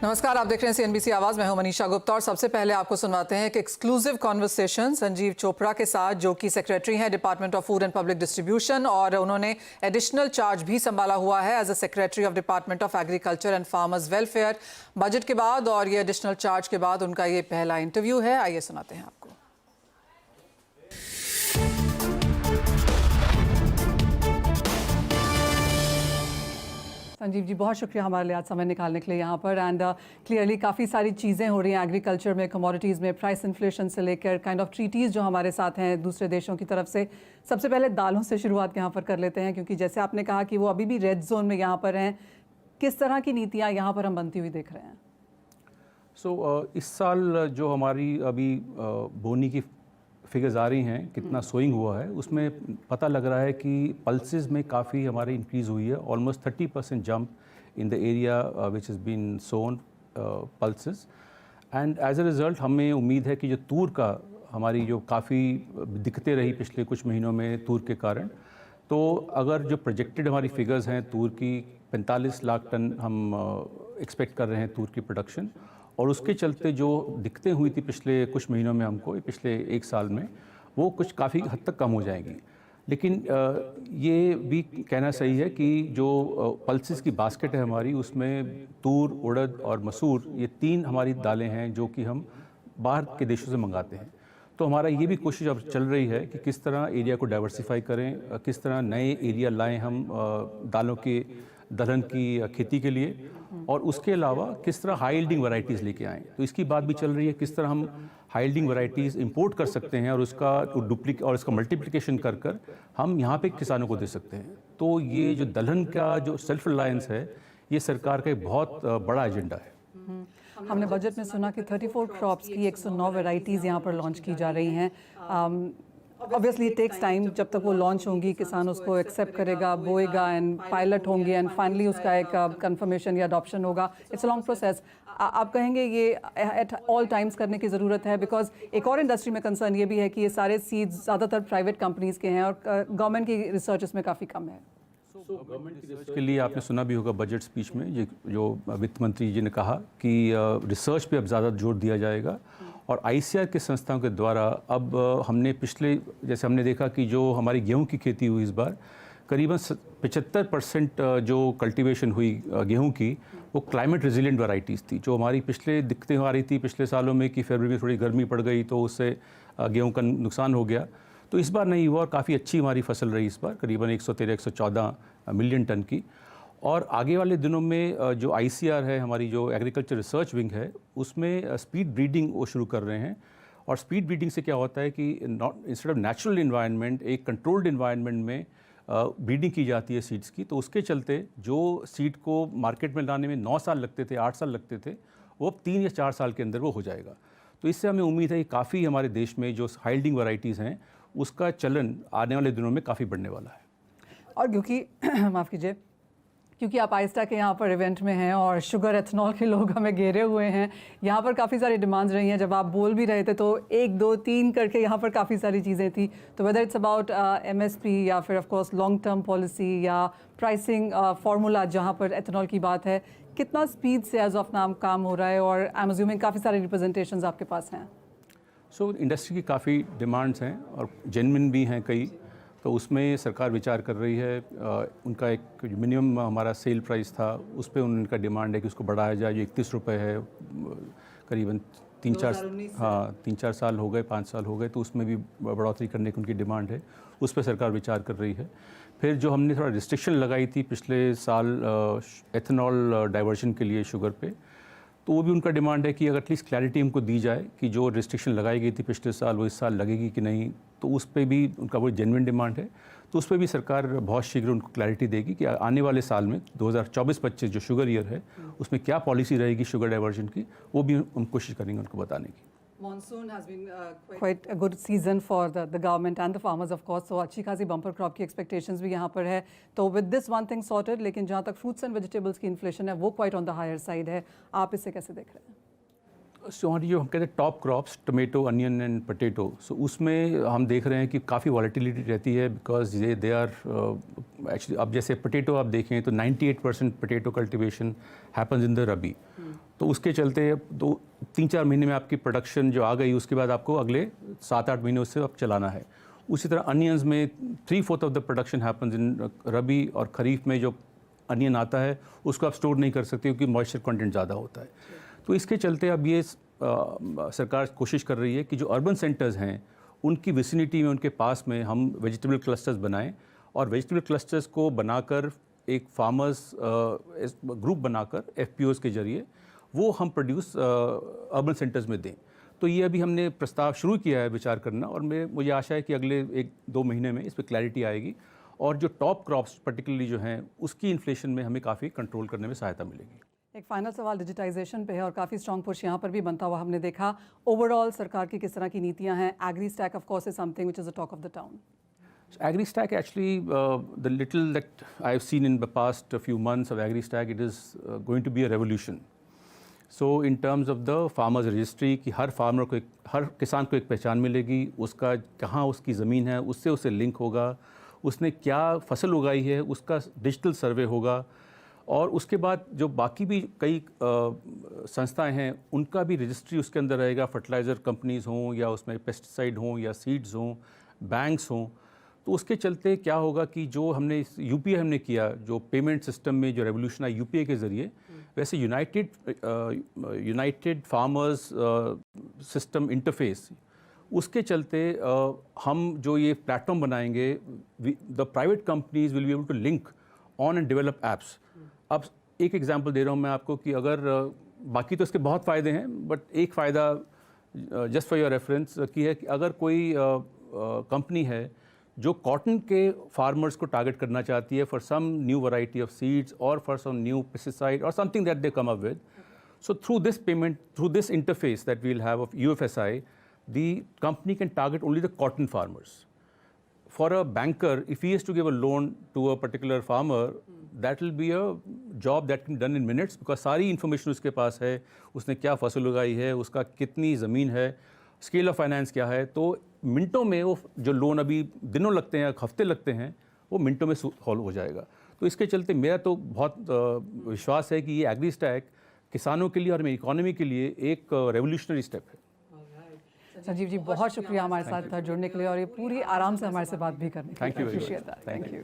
नमस्कार, आप देख रहे हैं सीएनबीसी आवाज। मैं हूं मनीषा गुप्ता और सबसे पहले आपको सुनवाते हैं एक एक्सक्लूसिव कॉन्वर्सेशन संजीव चोपड़ा के साथ, जो कि सेक्रेटरी हैं department of food and public distribution, और उन्होंने एडिशनल चार्ज भी संभाला हुआ है as a secretary of department of agriculture and farmers welfare. Budget के बाद और ये एडिशनल चार्ज के बाद उनका ये पहला इंटरव्यू है। आइए सुनाते हैं आपको। संजीव जी, बहुत शुक्रिया हमारे लिए आज समय निकालने के लिए यहाँ पर। एंड क्लियरली काफ़ी सारी चीज़ें हो रही हैं एग्रीकल्चर में, कमोडिटीज़ में, प्राइस इन्फ्लेशन से लेकर काइंड ऑफ ट्रीटीज़ जो हमारे साथ हैं दूसरे देशों की तरफ से। सबसे पहले दालों से शुरुआत यहाँ पर कर लेते हैं, क्योंकि जैसे आपने कहा कि वो अभी भी रेड जोन में यहाँ पर हैं। किस तरह की नीतियाँ यहाँ पर हम बनती हुई देख रहे हैं? इस साल जो हमारी अभी बोनी की फिगर्स आ रही हैं, कितना सोइंग हुआ है, उसमें पता लग रहा है कि पल्सेस में काफ़ी हमारी इंक्रीज़ हुई है। Almost 30% jump in the area which is been sown pulses. And as a result हमें उम्मीद है कि जो तूर का हमारी जो काफ़ी दिक्कतें रही पिछले कुछ महीनों में तूर के कारण, तो अगर जो प्रोजेक्टेड हमारी फिगर्स हैं तूर की 45 लाख टन हम एक्सपेक्ट कर रहे हैं तूर की प्रोडक्शन, और उसके चलते जो दिक्कतें हुई थी पिछले कुछ महीनों में हमको, पिछले एक साल में, वो कुछ काफ़ी हद तक कम हो जाएगी। लेकिन ये भी कहना सही है कि जो पल्सेस की बास्केट है हमारी, उसमें तूर, उड़द और मसूर, ये 3 हमारी दालें हैं जो कि हम बाहर के देशों से मंगाते हैं। तो हमारा ये भी कोशिश अब चल रही है कि किस तरह एरिया को डाइवर्सिफाई करें, किस तरह नए एरिया लाएं हम दालों के दलहन की खेती के लिए, और उसके अलावा किस तरह हाई यील्डिंग वैरायटीज़ लेके आएँ। तो इसकी बात भी चल रही है, किस तरह हम हाई यील्डिंग वैरायटीज़ इंपोर्ट कर सकते हैं और उसका डुप्लीकेट और इसका मल्टीप्लिकेशन कर कर हम यहाँ पे किसानों को दे सकते हैं। तो ये जो दलहन का जो सेल्फ रिलायंस है, ये सरकार का एक बहुत बड़ा एजेंडा है। हमने बजट में सुना कि 34 क्रॉप्स की 109 वैरायटीज़ यहाँ पर लॉन्च की जा रही हैं। ऑब्वियसली इट टेक्स टाइम, जब तक वो लॉन्च होंगी किसान उसको एक्सेप्ट करेगा, बोएगा, एंड पायलट होंगे, एंड फाइनली उसका एक कंफर्मेशन या अडॉप्शन होगा। It's a long process. आप कहेंगे ये एट ऑल टाइम्स करने की ज़रूरत है, बिकॉज एक और इंडस्ट्री में कंसर्न ये भी है कि ये सारे सीड्स ज़्यादातर प्राइवेट कंपनीज़ के हैं और गवर्नमेंट की रिसर्च इसमें काफ़ी कम है। गवर्नमेंट की रिसर्च के लिए आपने सुना भी होगा बजट स्पीच में जो वित्त मंत्री जी ने कहा कि रिसर्च पे अब ज़्यादा जोर दिया जाएगा, और आईसीआर के संस्थाओं के द्वारा अब हमने पिछले, जैसे हमने देखा कि जो हमारी गेहूं की खेती हुई इस बार, करीबन 75% जो कल्टीवेशन हुई गेहूं की, वो क्लाइमेट रेजिलिएंट वैरायटीज़ थी। जो हमारी पिछले दिक्कतें आ रही थी पिछले सालों में कि फरवरी में थोड़ी गर्मी पड़ गई तो उससे गेहूं का नुकसान हो गया, तो इस बार नहीं हुआ और काफ़ी अच्छी हमारी फसल रही इस बार, करीबन 113-114 मिलियन टन की। और आगे वाले दिनों में जो आईसीआर है, हमारी जो एग्रीकल्चर रिसर्च विंग है, उसमें स्पीड ब्रीडिंग वो शुरू कर रहे हैं। और स्पीड ब्रीडिंग से क्या होता है कि इंस्टेड ऑफ नेचुरल इन्वायरमेंट, एक कंट्रोल्ड इन्वायरमेंट में ब्रीडिंग की जाती है सीड्स की। तो उसके चलते जो सीड को मार्केट में लाने में 9 साल लगते थे, 8 साल लगते थे, वो अब 3 या 4 साल के अंदर वो हो जाएगा। तो इससे हमें उम्मीद है कि काफ़ी हमारे देश में जो हाई यील्डिंग वैरायटीज़ हैं, उसका चलन आने वाले दिनों में काफ़ी बढ़ने वाला है। और क्योंकि माफ़ कीजिए, क्योंकि आप आइस्टा के यहाँ पर इवेंट में हैं और शुगर एथनॉल के लोग हमें घेरे हुए हैं, यहाँ पर काफ़ी सारी डिमांड्स रही हैं। जब आप बोल भी रहे थे तो 1, 2, 3 करके यहाँ पर काफ़ी सारी चीज़ें थी। तो वेदर इट्स अबाउट MSP या फिर of course long term policy या प्राइसिंग फार्मूला, जहाँ पर एथनॉल की बात है, कितना स्पीड से एज ऑफ नाम काम हो रहा है? और आई एम अज्यूमिंग काफ़ी सारे रिप्रेजेंटेशंस आपके पास हैं। इंडस्ट्री की काफ़ी डिमांड्स हैं और जेन्युइन भी हैं कई, तो उसमें सरकार विचार कर रही है। उनका एक मिनिमम हमारा सेल प्राइस था, उस पर उनका डिमांड है कि उसको बढ़ाया जाए। जो 31 रुपये है, करीबन 3-4 साल हो गए, 5 साल हो गए, तो उसमें भी बढ़ोतरी करने की उनकी डिमांड है। उस पर सरकार विचार कर रही है। फिर जो हमने थोड़ा रिस्ट्रिक्शन लगाई थी पिछले साल एथनॉल डाइवर्जन के लिए शुगर पे, तो वो भी उनका डिमांड है कि अगर एटलीस्ट क्लैरिटी हमको दी जाए कि जो रिस्ट्रिक्शन लगाई गई थी पिछले साल वो इस साल लगेगी कि नहीं। तो उस पर भी उनका वो जेन्युइन डिमांड है। तो उस पर भी सरकार बहुत शीघ्र उनको क्लैरिटी देगी कि आने वाले साल में 2024-25 जो शुगर ईयर है, उसमें क्या पॉलिसी रहेगी शुगर डाइवर्जन की, वो भी हम कोशिश करेंगे उनको बताने की। Monsoon has been quite a good season for the government and the farmers, of course. So अच्छी खासी bumper crop की expectations भी यहाँ पर है। तो with this one thing sorted, लेकिन जहाँ तक fruits and vegetables की inflation है, वो quite on the higher side है। आप इसे कैसे देख रहे हैं? सो हमारी जो हम कहते हैं top crops tomato, onion and potato, so उसमें हम देख रहे हैं कि काफ़ी वॉलेटिलिटी रहती है बिकॉज दे आर एक्चुअली, अब जैसे पोटैटो आप देखें तो 98% potato cultivation happens in the rabi. तो उसके चलते दो 3-4 महीने में आपकी प्रोडक्शन जो आ गई, उसके बाद आपको अगले 7-8 महीने उससे अब चलाना है। उसी तरह अनियंस में 3/4 of the production happens in rabi, और ख़रीफ में जो अनियन आता है उसको आप स्टोर नहीं कर सकते क्योंकि मॉइस्चर कंटेंट ज़्यादा होता है। तो इसके चलते अब ये सरकार कोशिश कर रही है कि जो अर्बन सेंटर्स हैं उनकी विसिनिटी में, उनके पास में हम वेजिटेबल क्लस्टर्स बनाएं, और वेजिटेबल क्लस्टर्स को बनाकर एक फार्मर्स ग्रुप बनाकर FPOs के जरिए वो हम प्रोड्यूस अर्बन सेंटर्स में दें। तो ये अभी हमने प्रस्ताव शुरू किया है विचार करना, और मुझे आशा है कि अगले 1-2 महीने में इस पर क्लैरिटी आएगी, और जो टॉप क्रॉप्स पर्टिकुलरली जो हैं उसकी इन्फ्लेशन में हमें काफ़ी कंट्रोल करने में सहायता मिलेगी। एक फाइनल सवाल डिजिटाइजेशन पे है, और काफ़ी स्ट्रॉन्ग पुश यहाँ पर भी बनता हुआ हमने देखा। ओवरऑल सरकार की किस तरह की नीतियाँ हैं? Agri stack of course is something which is the talk of the town. Agri Stack, actually, the little that I've seen in the past few months of Agri Stack, it is going to be a revolution. So in terms of the farmers registry, कि हर farmer को हर किसान को एक पहचान मिलेगी, उसका कहाँ उसकी ज़मीन है उससे उसे लिंक होगा, उसने क्या फसल उगाई है उसका डिजिटल सर्वे होगा, और उसके बाद जो बाकी भी कई संस्थाएं हैं उनका भी रजिस्ट्री उसके अंदर रहेगा। फर्टिलाइज़र कंपनीज़ हों या उसमें पेस्टिसाइड हों या सीड्स हों, बैंक्स हों। तो उसके चलते क्या होगा कि जो हमने UPI हमने किया, जो पेमेंट सिस्टम में जो रेवोल्यूशन आई UPI के ज़रिए, वैसे यूनाइटेड फार्मर्स सिस्टम इंटरफेस, उसके चलते हम जो ये प्लेटफॉर्म बनाएंगे, the private companies will be able to link on and develop apps. अब एक एग्जांपल दे रहा हूँ मैं आपको कि अगर बाकी तो इसके बहुत फ़ायदे हैं, बट एक फ़ायदा जस्ट फॉर योर रेफरेंस की है कि अगर कोई कंपनी है जो कॉटन के फार्मर्स को टारगेट करना चाहती है for some new variety of seeds और फॉर सम न्यू पेस्टिसाइड और something that they come up with, so through this payment, through this interface that we'll have of UFSI, the company can target only the cotton farmers. For a banker, if he is to give a loan to a particular farmer, that will be a job that can be done in minutes, because सारी information उसके पास है, उसने क्या फसल उगाई है, उसका कितनी ज़मीन है, स्केल ऑफ फाइनेंस क्या है, तो मिनटों में वो जो लोन अभी दिनों लगते हैं, हफ्ते लगते हैं, वो मिनटों में सॉल्व हो जाएगा। तो इसके चलते मेरा तो बहुत विश्वास है कि ये एग्री स्टैक किसानों के लिए और मेरी इकोनॉमी के लिए एक रेवोल्यूशनरी स्टेप है। संजीव जी, बहुत शुक्रिया हमारे साथ जुड़ने के लिए और ये पूरी आराम से हमारे से बात भी करने के लिए। Thank you very much. Thank you.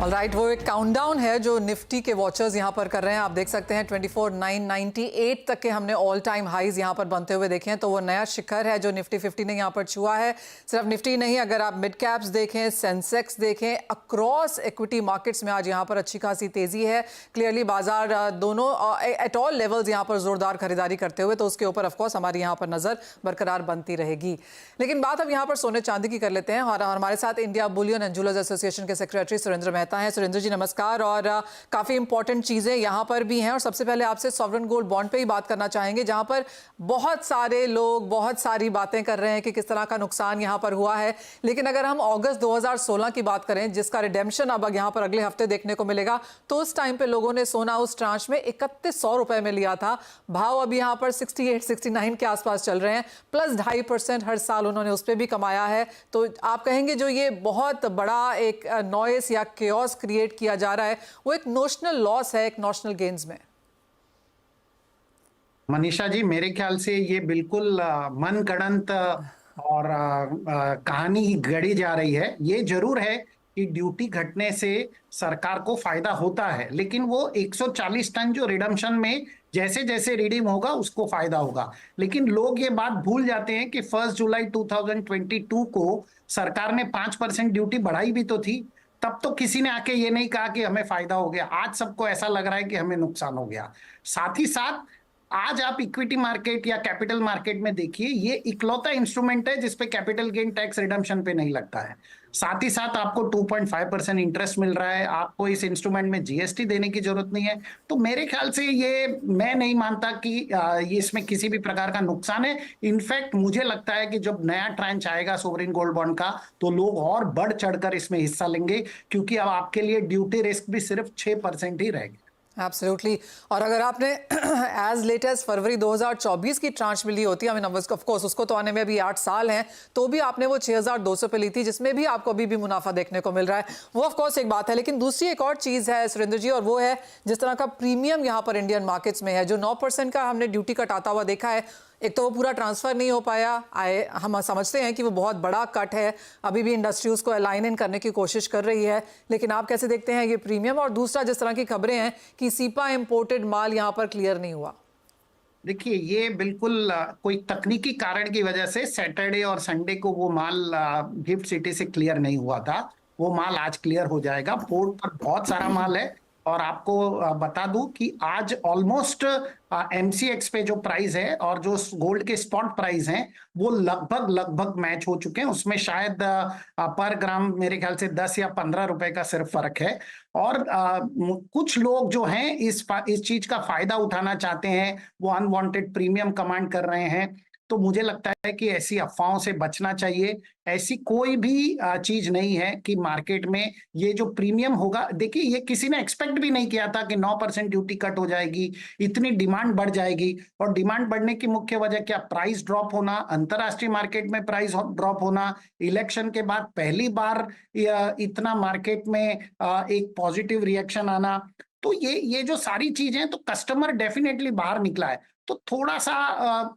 Alright, वो एक काउंटडाउन है जो निफ्टी के वॉचर्स यहाँ पर कर रहे हैं। आप देख सकते हैं 24,998 तक के हमने ऑल टाइम हाईज यहाँ पर बनते हुए देखे हैं। तो वो नया शिखर है जो निफ्टी 50 ने यहाँ पर छुआ है। सिर्फ निफ्टी नहीं, अगर आप मिड कैप्स देखें, सेंसेक्स देखें, अक्रॉस इक्विटी मार्केट्स में आज यहाँ पर अच्छी खासी तेजी है। क्लियरली बाजार दोनों एट ऑल लेवल्स यहाँ पर जोरदार खरीदारी करते हुए, तो उसके ऊपर ऑफकोर्स हमारी यहाँ पर नजर बरकरार बनती रहेगी। लेकिन बात अब यहाँ पर सोने चांदी की कर लेते हैं और हमारे साथ India Boolean and jewellers association के सेक्रेटरी सुरेंद्र मेहता हैं। सुरेंद्र जी नमस्कार। और काफी इंपॉर्टेंट चीजें यहां पर भी हैं, और सबसे पहले आपसे सॉवरेन गोल्ड बॉन्ड पे ही बात करना चाहेंगे, जहां पर बहुत सारे लोग बहुत सारी बातें कर रहे हैं कि किस तरह का नुकसान यहां पर हुआ है। लेकिन अगर हम अगस्त 2016 की बात करें, जिसका रिडेम्पशन अब यहां पर अगले हफ्ते देखने को मिलेगा, तो उस टाइम पे लोगों ने सोना उस ट्रांच में 3100 रुपए में लिया था। भाव अभी यहां पर 68-69 के आसपास चल रहे हैं, प्लस 2.5% हर साल उन्होंने उस पर भी कमाया है। तो आप कहेंगे जो ये बहुत बड़ा एक नॉइस या केओस क्रिएट किया जा रहा है, वो एक नोशनल लॉस है एक नोशनल गेन्स में? मनीषा जी, मेरे ख्याल से ये बिल्कुल मन गढ़ंत और कहानी ही गढ़ी जा रही है। ये जरूर है कि ड्यूटी घटने से सरकार को फायदा होता है, लेकिन वो 140 टन जो रिडम्पशन में जैसे जैसे रिडीम होगा उसको फायदा होगा। लेकिन लोग ये बात भूल जाते हैं कि 1 जुलाई 2022 को सरकार ने 5% ड्यूटी बढ़ाई भी तो थी। तब तो किसी ने आके ये नहीं कहा कि हमें फायदा हो गया। आज सबको ऐसा लग रहा है कि हमें नुकसान हो गया। साथ ही साथ आज आप इक्विटी मार्केट या कैपिटल मार्केट में देखिए, ये इकलौता इंस्ट्रूमेंट है जिसपे कैपिटल गेन टैक्स रिडम्पशन पे नहीं लगता है। साथ ही साथ आपको 2.5% इंटरेस्ट मिल रहा है। आपको इस इंस्ट्रूमेंट में जीएसटी देने की जरूरत नहीं है। तो मेरे ख्याल से ये, मैं नहीं मानता कि ये इसमें किसी भी प्रकार का नुकसान है। इनफैक्ट मुझे लगता है कि जब नया ट्रांच आएगा सोवरेन गोल्ड बॉन्ड का, तो लोग और बढ़ चढ़कर इसमें हिस्सा लेंगे, क्योंकि अब आपके लिए ड्यूटी रिस्क भी सिर्फ 6% ही रहेगा। एब्सोल्युटली। और अगर आपने एज लेट एज फरवरी 2024 की ट्रांच मिली होती, आई मीन ऑफ कोर्स उसको तो आने में अभी 8 साल हैं, तो भी आपने वो 6,200 पे ली थी, जिसमें भी आपको अभी भी मुनाफा देखने को मिल रहा है। वो ऑफ कोर्स एक बात है, लेकिन दूसरी एक और चीज़ है सुरेंद्र जी, और वो है जिस तरह का प्रीमियम यहाँ पर इंडियन मार्केट्स में है, जो 9% का हमने ड्यूटी कट आता हुआ देखा है। एक तो वो पूरा ट्रांसफर नहीं हो पाया, हम समझते हैं कि वो बहुत बड़ा कट है, अभी भी इंडस्ट्री उसको अलाइन इन करने की कोशिश कर रही है, लेकिन आप कैसे देखते हैं ये प्रीमियम? और दूसरा, जिस तरह की खबरें हैं कि सीपा इंपोर्टेड माल यहाँ पर क्लियर नहीं हुआ। देखिए, ये बिल्कुल कोई तकनीकी कारण की वजह से सैटरडे और संडे को वो माल गिफ्ट सिटी से क्लियर नहीं हुआ था। वो माल आज क्लियर हो जाएगा। पोर्ट पर बहुत सारा माल है, और आपको बता दूं कि आज ऑलमोस्ट एमसीएक्स पे जो प्राइस है और जो गोल्ड के स्पॉट प्राइस हैं वो लगभग लगभग मैच हो चुके हैं। उसमें शायद पर ग्राम मेरे ख्याल से 10 या 15 रुपए का सिर्फ फर्क है। और कुछ लोग जो हैं इस चीज का फायदा उठाना चाहते हैं, वो अनवांटेड प्रीमियम कमांड कर रहे हैं। तो मुझे लगता है कि ऐसी अफवाहों से बचना चाहिए। ऐसी कोई भी चीज नहीं है कि मार्केट में ये जो प्रीमियम होगा। देखिए, ये किसी ने एक्सपेक्ट भी नहीं किया था कि 9% ड्यूटी कट हो जाएगी, इतनी डिमांड बढ़ जाएगी। और डिमांड बढ़ने की मुख्य वजह क्या? प्राइस ड्रॉप होना, अंतरराष्ट्रीय मार्केट में प्राइस ड्रॉप होना, इलेक्शन के बाद पहली बार इतना मार्केट में एक पॉजिटिव रिएक्शन आना। तो ये जो सारी चीजें हैं, तो कस्टमर डेफिनेटली बाहर निकला है। तो थोड़ा सा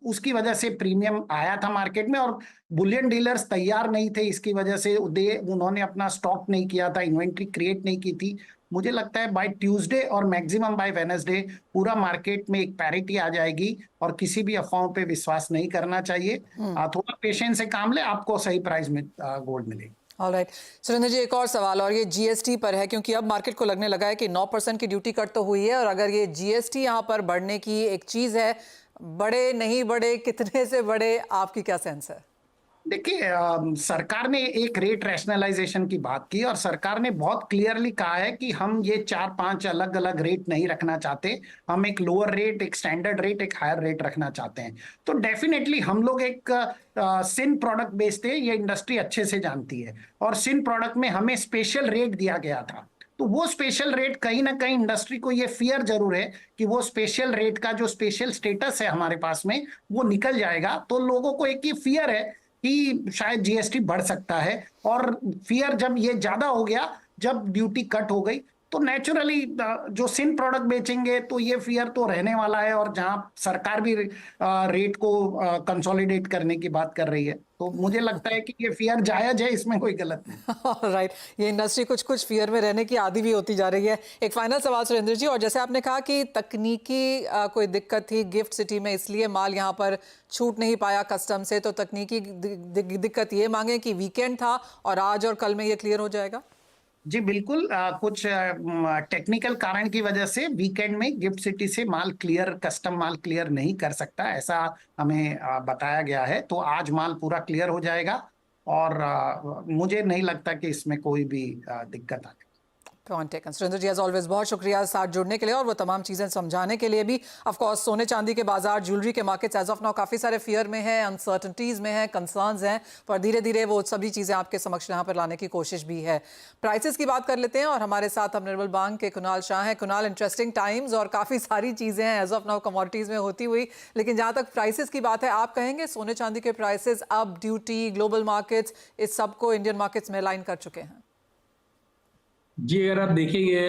उसकी वजह से प्रीमियम आया था मार्केट में, और बुलियन डीलर्स तैयार नहीं थे, इसकी वजह से उन्होंने अपना स्टॉक नहीं किया था, इन्वेंट्री क्रिएट नहीं की थी। मुझे लगता है बाय ट्यूसडे और मैक्सिमम बाय वेडनेसडे पूरा मार्केट में एक पैरिटी आ जाएगी, और किसी भी अफवाहों पे विश्वास नहीं करना चाहिए। थोड़ा पेशेंस से काम ले, आपको सही प्राइस में गोल्ड मिलेगी। ऑलराइट सुरेंद्र जी, एक और सवाल, और ये जीएसटी पर है, क्योंकि अब मार्केट को लगने लगा है कि 9% की ड्यूटी कट तो हुई है, और अगर ये जीएसटी यहाँ पर बढ़ने की एक चीज है, बड़े नहीं बड़े, कितने से बड़े, आपकी क्या सेंस है? देखिए, सरकार ने एक रेट रैशनलाइजेशन की बात की, और सरकार ने बहुत क्लियरली कहा है कि हम ये 4-5 अलग अलग रेट नहीं रखना चाहते। हम एक लोअर रेट, एक स्टैंडर्ड रेट, एक हायर रेट रखना चाहते हैं। तो डेफिनेटली हम लोग एक सिन प्रोडक्ट बेचते हैं, ये इंडस्ट्री अच्छे से जानती है, और सिन प्रोडक्ट में हमें स्पेशल रेट दिया गया था। तो वो स्पेशल रेट कहीं ना कहीं इंडस्ट्री को ये फियर जरूर है कि वो स्पेशल रेट का जो स्पेशल स्टेटस है हमारे पास में, वो निकल जाएगा। तो लोगों को एक ये फियर है कि शायद जीएसटी बढ़ सकता है, और फियर जब ये ज्यादा हो गया, जब ड्यूटी कट हो गई, तो नेचुरली जो सिन प्रोडक्ट बेचेंगे तो ये फियर तो रहने वाला है। और जहां सरकार भी रेट को कंसोलिडेट करने की बात कर रही है, तो मुझे लगता है कि ये फियर जायज है, इसमें कोई गलत नहीं। राइट ये इंडस्ट्री कुछ कुछ फियर में रहने की आदी भी होती जा रही है। एक फाइनल सवाल सुरेंद्र जी, और जैसे आपने कहा कि तकनीकी कोई दिक्कत थी गिफ्ट सिटी में, इसलिए माल यहाँ पर छूट नहीं पाया कस्टम से, तो तकनीकी दिक्कत ये मांगे कि वीकेंड था और आज और कल में ये क्लियर हो जाएगा? जी बिल्कुल, कुछ टेक्निकल कारण की वजह से वीकेंड में गिफ्ट सिटी से माल क्लियर, कस्टम माल क्लियर नहीं कर सकता, ऐसा हमें बताया गया है। तो आज माल पूरा क्लियर हो जाएगा, और मुझे नहीं लगता कि इसमें कोई भी दिक्कत आए। Point taken. Surendra ji as always बहुत शुक्रिया साथ जुड़ने के लिए और वो तमाम चीज़ें समझाने के लिए भी। ऑफ कोर्स सोने चांदी के बाजार, ज्वेलरी के मार्केट्स एज ऑफ नाउ काफ़ी सारे फियर में हैं, अनसर्टनिटीज़ में हैं, कंसर्न्स हैं, पर धीरे धीरे वो सभी चीज़ें आपके समक्ष यहाँ पर लाने की कोशिश भी है। प्राइसेस की बात कर लेते हैं, और हमारे साथ अब निर्मल बैंक के कुणाल शाह हैं। कुणाल, इंटरेस्टिंग टाइम्स और काफ़ी सारी चीज़ें हैं एज ऑफ नाउ कमोडिटीज़ में होती हुई, लेकिन जहाँ तक प्राइसेस की बात है, आप कहेंगे सोने चांदी के प्राइसेस अब ड्यूटी, ग्लोबल मार्केट्स, इस सबको इंडियन मार्केट्स में अलाइन कर चुके हैं? जी, अगर आप देखेंगे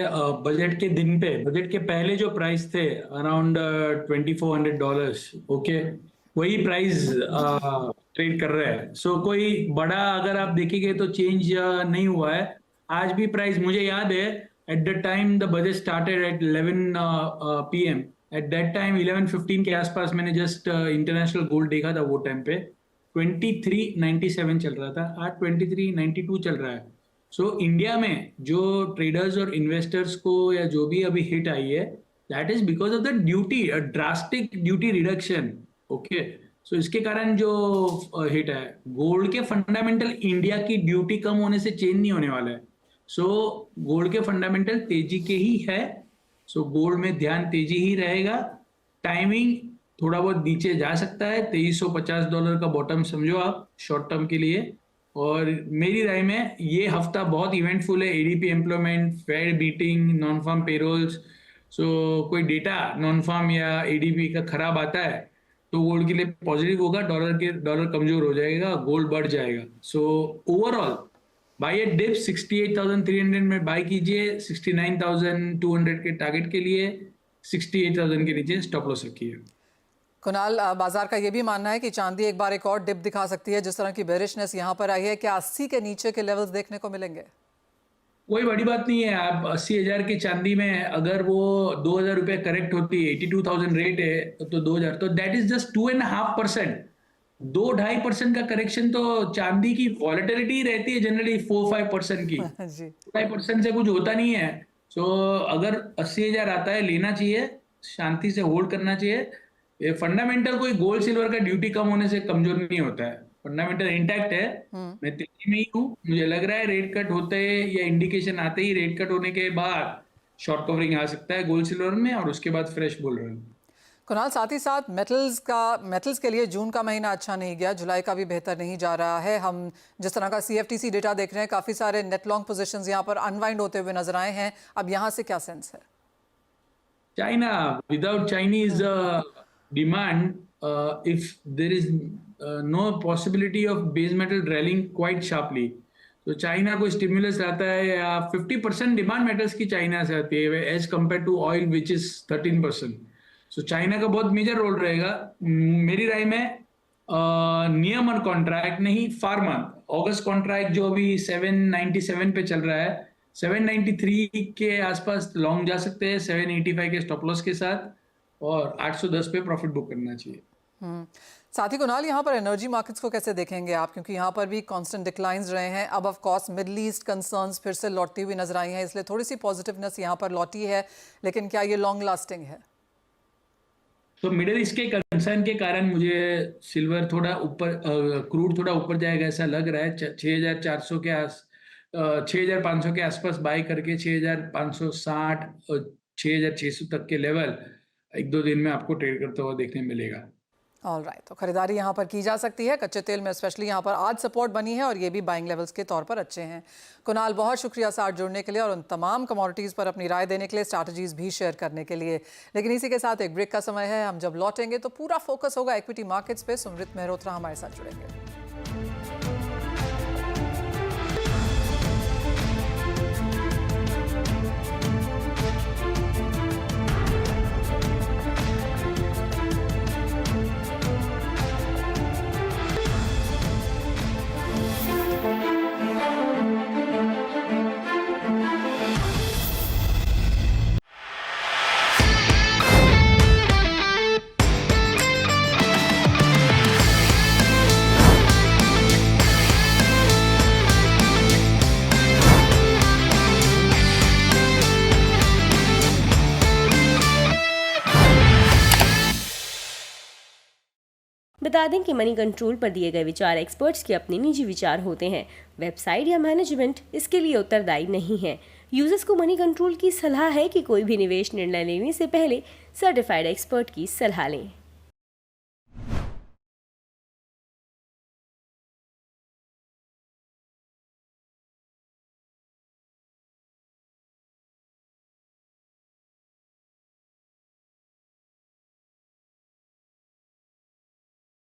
बजट के दिन पे, बजट के पहले जो प्राइस थे अराउंड $2,400, ओके, वही प्राइस ट्रेड कर रहा है। सो कोई बड़ा अगर आप देखेंगे तो चेंज नहीं हुआ है। आज भी प्राइस, मुझे याद है at the time the budget started at 11 PM, at that time 11:15 के आसपास मैंने जस्ट इंटरनेशनल गोल्ड देखा था। वो टाइम पे 2397 चल रहा था, आज 2392 चल रहा है। सो इंडिया में जो ट्रेडर्स और इन्वेस्टर्स को या जो भी अभी हिट आई है, that is because of the duty, a drastic duty reduction, okay. So इसके कारण जो हिट है, गोल्ड के फंडामेंटल इंडिया की ड्यूटी कम होने से चेंज नहीं होने वाला है। सो गोल्ड के फंडामेंटल तेजी के ही है। सो गोल्ड में ध्यान तेजी ही रहेगा। टाइमिंग थोड़ा बहुत नीचे जा सकता है, $2350 का बॉटम समझो आप शॉर्ट टर्म के लिए। और मेरी राय में ये हफ्ता बहुत इवेंटफुल है। ADP employment, Fed meeting, non farm payrolls, so कोई डेटा नॉन फार्म या एडीपी का खराब आता है तो गोल्ड के लिए पॉजिटिव होगा, डॉलर कमजोर हो जाएगा, गोल्ड बढ़ जाएगा। सो ओवरऑल बाय ए डिप 68,300 में बाय कीजिए, 69,200 के टारगेट के लिए 68,000 के नीचे स्टॉप लॉस रखिए। कुणाल, बाजार का ये भी मानना है कि चांदी एक बार एक और डिप दिखा सकती है, जिस तरह की बेरिशनेस यहाँ पर आई है। क्या 80 के नीचे के लेवल्स देखने को मिलेंगे? कोई बड़ी बात नहीं है। आप 80,000 की चांदी में अगर वो 2,000 रुपये करेक्ट होती है, 82,000 रेट है तो 2,000, तो दैट इज जस्ट 2.5%। 2-2.5% का करेक्शन तो चांदी की वॉलेटिलिटी रहती है जनरली 4-5% की। जी 5% से कुछ होता नहीं है। सो अगर 80,000 आता है लेना चाहिए, शांति से होल्ड करना चाहिए। ये फंडामेंटल कोई गोल्ड सिल्वर का ड्यूटी कम होने से कमजोर नहीं होता है, फंडामेंटल इंटैक्ट है। मैं तेजी में ही हूँ, मुझे लग रहा है रेट कट होते या इंडिकेशन आते ही रेट कट होने के बाद शॉर्ट कवरिंग आ सकता है गोल्ड सिल्वर में, और उसके बाद फ्रेश बोल रहे हैं। कुणाल, साथ ही साथ मेटल्स के लिए जून का महीना अच्छा नहीं गया, जुलाई का भी बेहतर नहीं जा रहा है। हम जिस तरह का CFTC डेटा देख रहे हैं, काफी सारे नेट लॉन्ग पोजीशंस यहाँ पर अनवाइंड होते हुए नजर आए हैं। अब यहाँ से क्या सेंस है? China, without Chinese demand, if there is no possibility of base metal rallying quite sharply, तो चाइना को स्टिमुलस आता है या 50% डिमांड मेटल्स की चाइना से आती है as compare to oil which is 13%। So China का बहुत मेजर रोल रहेगा मेरी राय में। नियर मंथ कॉन्ट्रैक्ट नहीं, फार मंथ अगस्त कॉन्ट्रैक्ट जो अभी 797 पे चल रहा है, 793 के आसपास लॉन्ग जा सकते हैं 785 के स्टॉप लॉस के साथ, और 810 पे प्रॉफिट बुक करना चाहिए। साथ ही कुणाल, यहाँ पर एनर्जी मार्केट्स को कैसे देखेंगे आप? क्योंकि यहाँ पर भी कांस्टेंट डिक्लाइंस रहे हैं। अब of course middle east concerns फिर से लौटती हुई नजर आई हैं, इसलिए थोड़ी सी पॉजिटिवनेस यहाँ पर लौटी है, लेकिन क्या ये लॉन्ग लास्टिंग है? तो मिडिल ईस्ट के कंसर्न के कारण मुझे सिल्वर थोड़ा ऊपर, क्रूड थोड़ा ऊपर जाएगा ऐसा लग रहा है। 6,400 के 6,500 के आसपास बाय करके 6,560 और 6,600 तक के लेवल 1-2 दिन में आपको ट्रेड करता हुआ देखने मिलेगा। ऑलराइट, तो खरीदारी यहाँ पर की जा सकती है। कच्चे तेल में स्पेशली यहाँ पर आज सपोर्ट बनी है और ये भी बाइंग लेवल्स के तौर पर अच्छे हैं। कुणाल, बहुत शुक्रिया साथ जुड़ने के लिए और उन तमाम कमोडिटीज़ पर अपनी राय देने के लिए, स्ट्रैटेजीज भी शेयर करने के लिए। लेकिन इसी के साथ एक ब्रेक का समय है। हम जब लौटेंगे तो पूरा फोकस होगा इक्विटी मार्केट्स पे। सुमृत मेहरोत्रा हमारे साथ जुड़ेंगे। बता दें कि मनी कंट्रोल पर दिए गए विचार एक्सपर्ट्स के अपने निजी विचार होते हैं। वेबसाइट या मैनेजमेंट इसके लिए उत्तरदायी नहीं है। यूजर्स को मनी कंट्रोल की सलाह है कि कोई भी निवेश निर्णय लेने से पहले सर्टिफाइड एक्सपर्ट की सलाह लें।